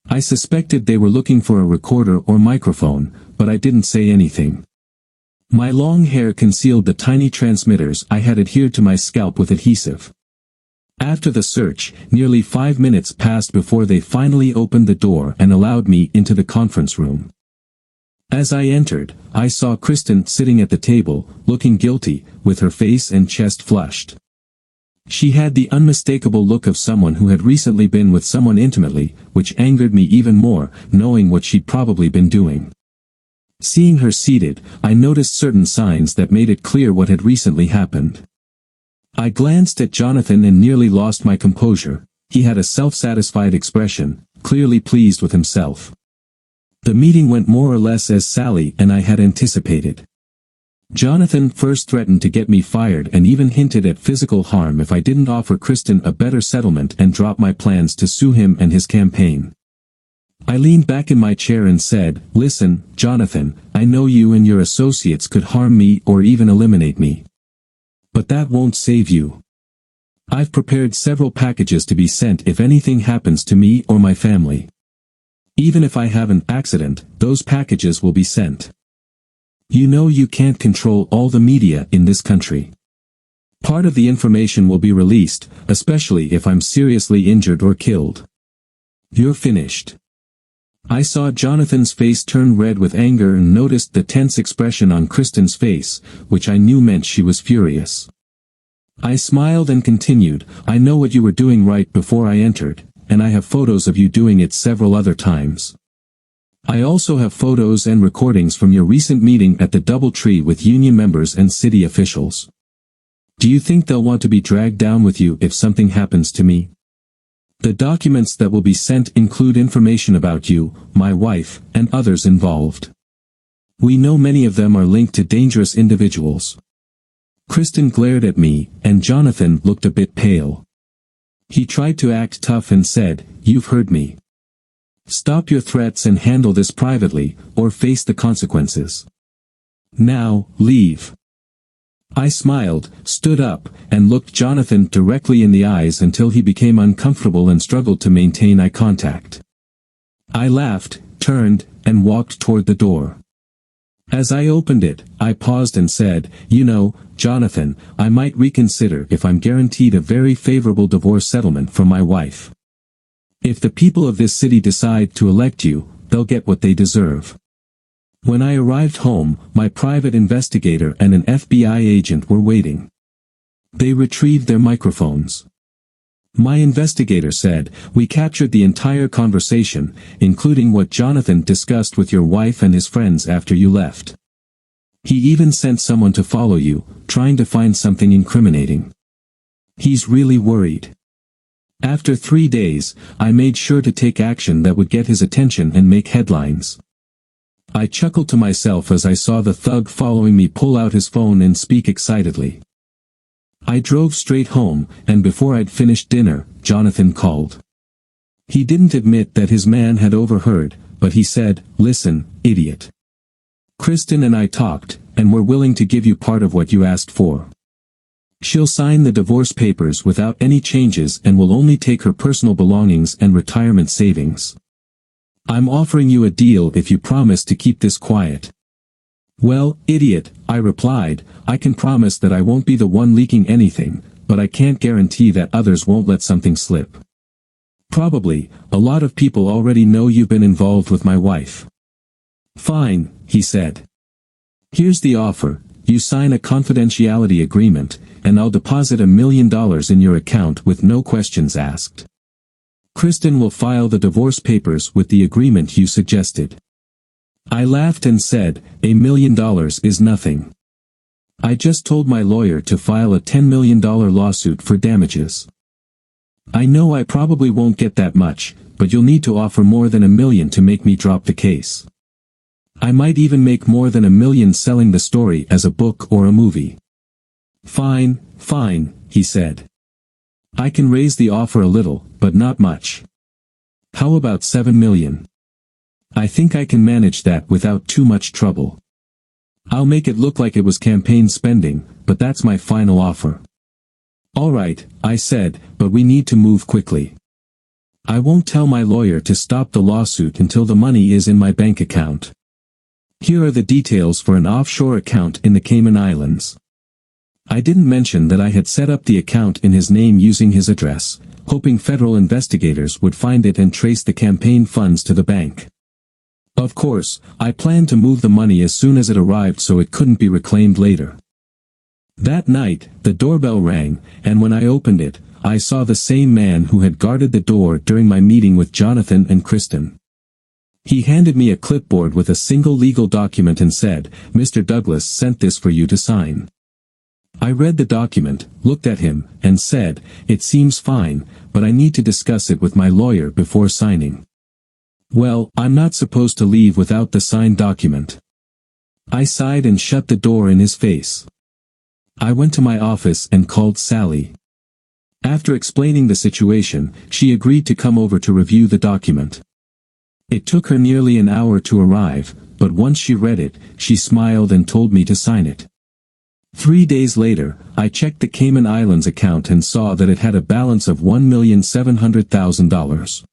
I suspected they were looking for a recorder or microphone, but I didn't say anything. My long hair concealed the tiny transmitters I had adhered to my scalp with adhesive. After the search, nearly 5 minutes passed before they finally opened the door and allowed me into the conference room. As I entered, I saw Kristen sitting at the table, looking guilty, with her face and chest flushed. She had the unmistakable look of someone who had recently been with someone intimately, which angered me even more, knowing what she'd probably been doing. Seeing her seated, I noticed certain signs that made it clear what had recently happened. I glanced at Jonathan and nearly lost my composure. He had a self-satisfied expression, clearly pleased with himself. The meeting went more or less as Sally and I had anticipated. Jonathan first threatened to get me fired and even hinted at physical harm if I didn't offer Kristen a better settlement and drop my plans to sue him and his campaign. I leaned back in my chair and said, "Listen, Jonathan, I know you and your associates could harm me or even eliminate me. But that won't save you. I've prepared several packages to be sent if anything happens to me or my family. Even if I have an accident, those packages will be sent. You know you can't control all the media in this country. Part of the information will be released, especially if I'm seriously injured or killed. You're finished." I saw Jonathan's face turn red with anger and noticed the tense expression on Kristen's face, which I knew meant she was furious. I smiled and continued, "I know what you were doing right before I entered, and I have photos of you doing it several other times. I also have photos and recordings from your recent meeting at the DoubleTree with union members and city officials. Do you think they'll want to be dragged down with you if something happens to me? The documents that will be sent include information about you, my wife, and others involved. We know many of them are linked to dangerous individuals." Kristen glared at me, and Jonathan looked a bit pale. He tried to act tough and said, "You've heard me. Stop your threats and handle this privately, or face the consequences. Now, leave." I smiled, stood up, and looked Jonathan directly in the eyes until he became uncomfortable and struggled to maintain eye contact. I laughed, turned, and walked toward the door. As I opened it, I paused and said, "You know, Jonathan, I might reconsider if I'm guaranteed a very favorable divorce settlement from my wife. If the people of this city decide to elect you, they'll get what they deserve." When I arrived home, my private investigator and an FBI agent were waiting. They retrieved their microphones. My investigator said, "We captured the entire conversation, including what Jonathan discussed with your wife and his friends after you left. He even sent someone to follow you, trying to find something incriminating. He's really worried." After 3 days, I made sure to take action that would get his attention and make headlines. I chuckled to myself as I saw the thug following me pull out his phone and speak excitedly. I drove straight home, and before I'd finished dinner, Jonathan called. He didn't admit that his man had overheard, but he said, "Listen, idiot. Kristen and I talked, and we're willing to give you part of what you asked for. She'll sign the divorce papers without any changes and will only take her personal belongings and retirement savings. I'm offering you a deal if you promise to keep this quiet." "Well, idiot," I replied, "I can promise that I won't be the one leaking anything, but I can't guarantee that others won't let something slip. Probably, a lot of people already know you've been involved with my wife. Fine, he said. Here's the offer, you sign a confidentiality agreement, and I'll deposit $1 million in your account with no questions asked. Kristen will file the divorce papers with the agreement you suggested. I laughed and said, $1 million is nothing. I just told my lawyer to file a $10 million lawsuit for damages. I know I probably won't get that much, but you'll need to offer more than $1 million to make me drop the case. I might even make more than $1 million selling the story as a book or a movie. Fine, he said. I can raise the offer a little, but not much. How about $7 million? I think I can manage that without too much trouble. I'll make it look like it was campaign spending, but that's my final offer. All right, I said, but we need to move quickly. I won't tell my lawyer to stop the lawsuit until the money is in my bank account. Here are the details for an offshore account in the Cayman Islands. I didn't mention that I had set up the account in his name using his address, hoping federal investigators would find it and trace the campaign funds to the bank. Of course, I planned to move the money as soon as it arrived so it couldn't be reclaimed later. That night, the doorbell rang, and when I opened it, I saw the same man who had guarded the door during my meeting with Jonathan and Kristen. He handed me a clipboard with a single legal document and said, "Mr. Douglas sent this for you to sign." I read the document, looked at him, and said, "It seems fine, but I need to discuss it with my lawyer before signing." "Well, I'm not supposed to leave without the signed document." I sighed and shut the door in his face. I went to my office and called Sally. After explaining the situation, she agreed to come over to review the document. It took her nearly an hour to arrive, but once she read it, she smiled and told me to sign it. 3 days later, I checked the Cayman Islands account and saw that it had a balance of $1,700,000.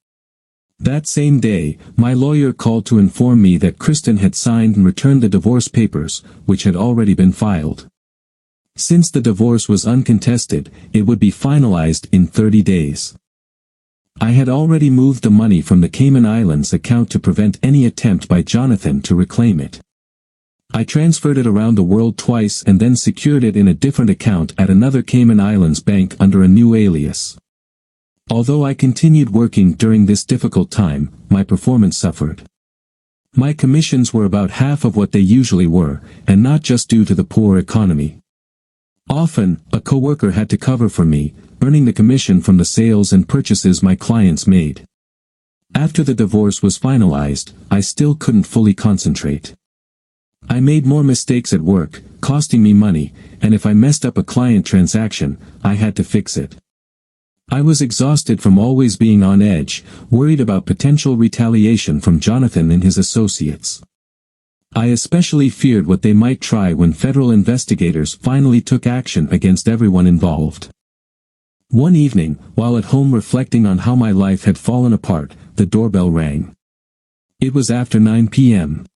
That same day, my lawyer called to inform me that Kristen had signed and returned the divorce papers, which had already been filed. Since the divorce was uncontested, it would be finalized in 30 days. I had already moved the money from the Cayman Islands account to prevent any attempt by Jonathan to reclaim it. I transferred it around the world twice and then secured it in a different account at another Cayman Islands bank under a new alias. Although I continued working during this difficult time, my performance suffered. My commissions were about half of what they usually were, and not just due to the poor economy. Often, a coworker had to cover for me, earning the commission from the sales and purchases my clients made. After the divorce was finalized, I still couldn't fully concentrate. I made more mistakes at work, costing me money, and if I messed up a client transaction, I had to fix it. I was exhausted from always being on edge, worried about potential retaliation from Jonathan and his associates. I especially feared what they might try when federal investigators finally took action against everyone involved. One evening, while at home reflecting on how my life had fallen apart, the doorbell rang. It was after 9 p.m.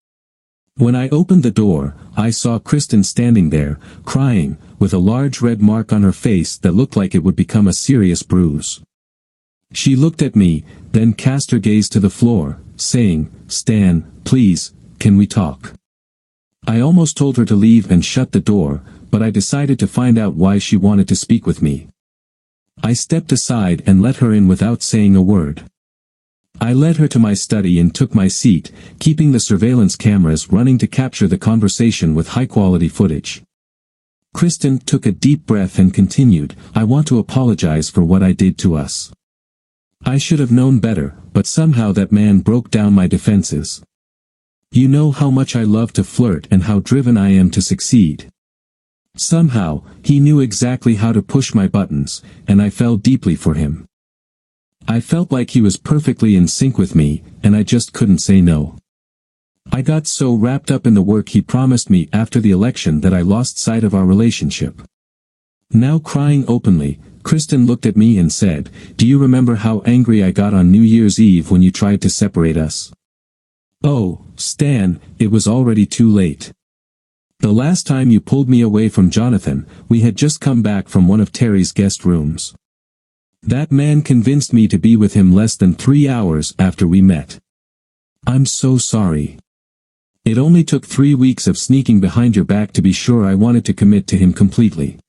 When I opened the door, I saw Kristen standing there, crying, with a large red mark on her face that looked like it would become a serious bruise. She looked at me, then cast her gaze to the floor, saying, "Stan, please, can we talk?" I almost told her to leave and shut the door, but I decided to find out why she wanted to speak with me. I stepped aside and let her in without saying a word. I led her to my study and took my seat, keeping the surveillance cameras running to capture the conversation with high-quality footage. Kristen took a deep breath and continued, "I want to apologize for what I did to us. I should have known better, but somehow that man broke down my defenses. You know how much I love to flirt and how driven I am to succeed. Somehow, he knew exactly how to push my buttons, and I fell deeply for him. I felt like he was perfectly in sync with me, and I just couldn't say no. I got so wrapped up in the work he promised me after the election that I lost sight of our relationship." Now crying openly, Kristen looked at me and said, "Do you remember how angry I got on New Year's Eve when you tried to separate us?" "Oh, Stan, it was already too late. The last time you pulled me away from Jonathan, we had just come back from one of Terry's guest rooms. That man convinced me to be with him less than 3 hours after we met. I'm so sorry. It only took 3 weeks of sneaking behind your back to be sure I wanted to commit to him completely.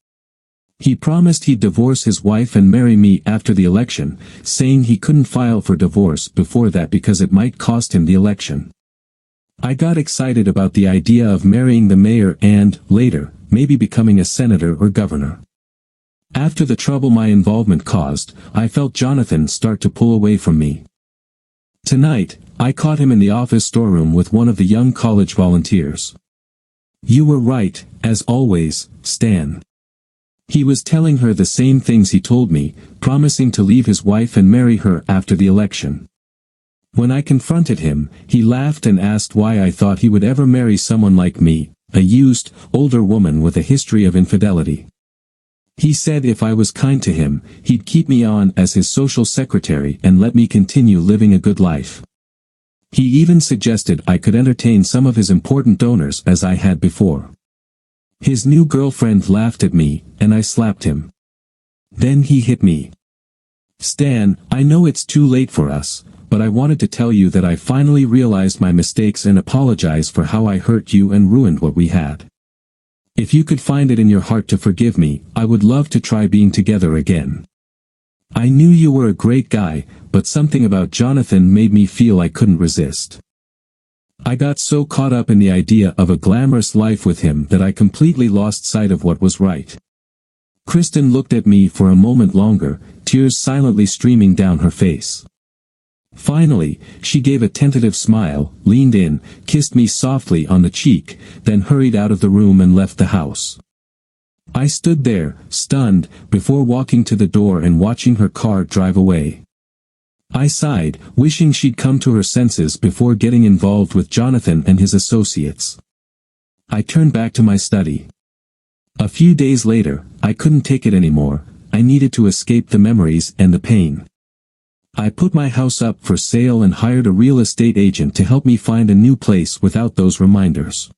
He promised he'd divorce his wife and marry me after the election, saying he couldn't file for divorce before that because it might cost him the election. I got excited about the idea of marrying the mayor and, later, maybe becoming a senator or governor. After the trouble my involvement caused, I felt Jonathan start to pull away from me. Tonight, I caught him in the office storeroom with one of the young college volunteers. You were right, as always, Stan. He was telling her the same things he told me, promising to leave his wife and marry her after the election. When I confronted him, he laughed and asked why I thought he would ever marry someone like me, a used, older woman with a history of infidelity. He said if I was kind to him, he'd keep me on as his social secretary and let me continue living a good life. He even suggested I could entertain some of his important donors as I had before. His new girlfriend laughed at me, and I slapped him. Then he hit me. Stan, I know it's too late for us, but I wanted to tell you that I finally realized my mistakes and apologize for how I hurt you and ruined what we had. If you could find it in your heart to forgive me, I would love to try being together again. I knew you were a great guy, but something about Jonathan made me feel I couldn't resist. I got so caught up in the idea of a glamorous life with him that I completely lost sight of what was right. Kristen looked at me for a moment longer, tears silently streaming down her face. Finally, she gave a tentative smile, leaned in, kissed me softly on the cheek, then hurried out of the room and left the house. I stood there, stunned, before walking to the door and watching her car drive away. I sighed, wishing she'd come to her senses before getting involved with Jonathan and his associates. I turned back to my study. A few days later, I couldn't take it anymore. I needed to escape the memories and the pain. I put my house up for sale and hired a real estate agent to help me find a new place without those reminders.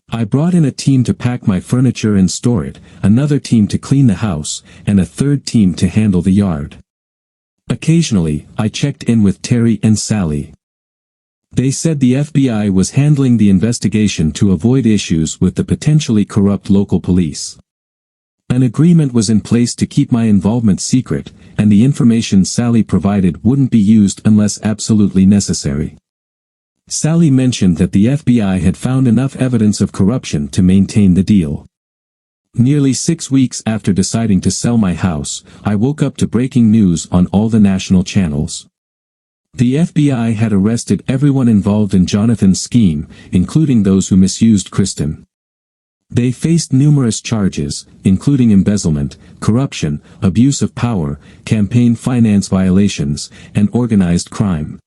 I brought in a team to pack my furniture and store it, another team to clean the house, and a third team to handle the yard. Occasionally, I checked in with Terry and Sally. They said the FBI was handling the investigation to avoid issues with the potentially corrupt local police. An agreement was in place to keep my involvement secret, and the information Sally provided wouldn't be used unless absolutely necessary. Sally mentioned that the FBI had found enough evidence of corruption to maintain the deal. Nearly 6 weeks after deciding to sell my house, I woke up to breaking news on all the national channels. The FBI had arrested everyone involved in Jonathan's scheme, including those who misused Kristen. They faced numerous charges, including embezzlement, corruption, abuse of power, campaign finance violations, and organized crime.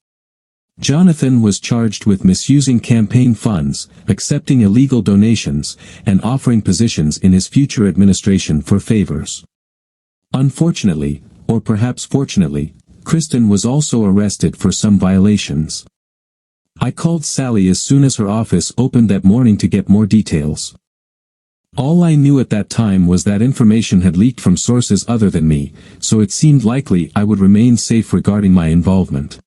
Jonathan was charged with misusing campaign funds, accepting illegal donations, and offering positions in his future administration for favors. Unfortunately, or perhaps fortunately, Kristen was also arrested for some violations. I called Sally as soon as her office opened that morning to get more details. All I knew at that time was that information had leaked from sources other than me, so it seemed likely I would remain safe regarding my involvement.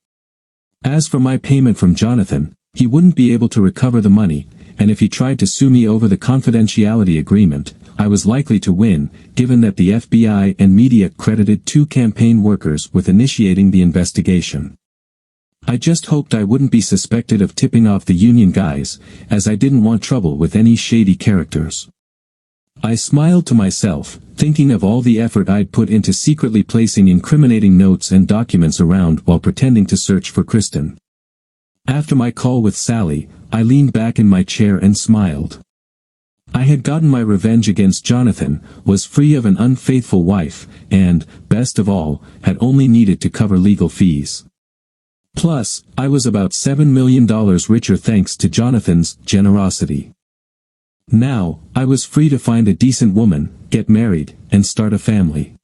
As for my payment from Jonathan, he wouldn't be able to recover the money, and if he tried to sue me over the confidentiality agreement, I was likely to win, given that the FBI and media credited 2 campaign workers with initiating the investigation. I just hoped I wouldn't be suspected of tipping off the union guys, as I didn't want trouble with any shady characters. I smiled to myself, thinking of all the effort I'd put into secretly placing incriminating notes and documents around while pretending to search for Kristen. After my call with Sally, I leaned back in my chair and smiled. I had gotten my revenge against Jonathan, was free of an unfaithful wife, and, best of all, had only needed to cover legal fees. Plus, I was about $7 million richer thanks to Jonathan's generosity. Now, I was free to find a decent woman, get married, and start a family.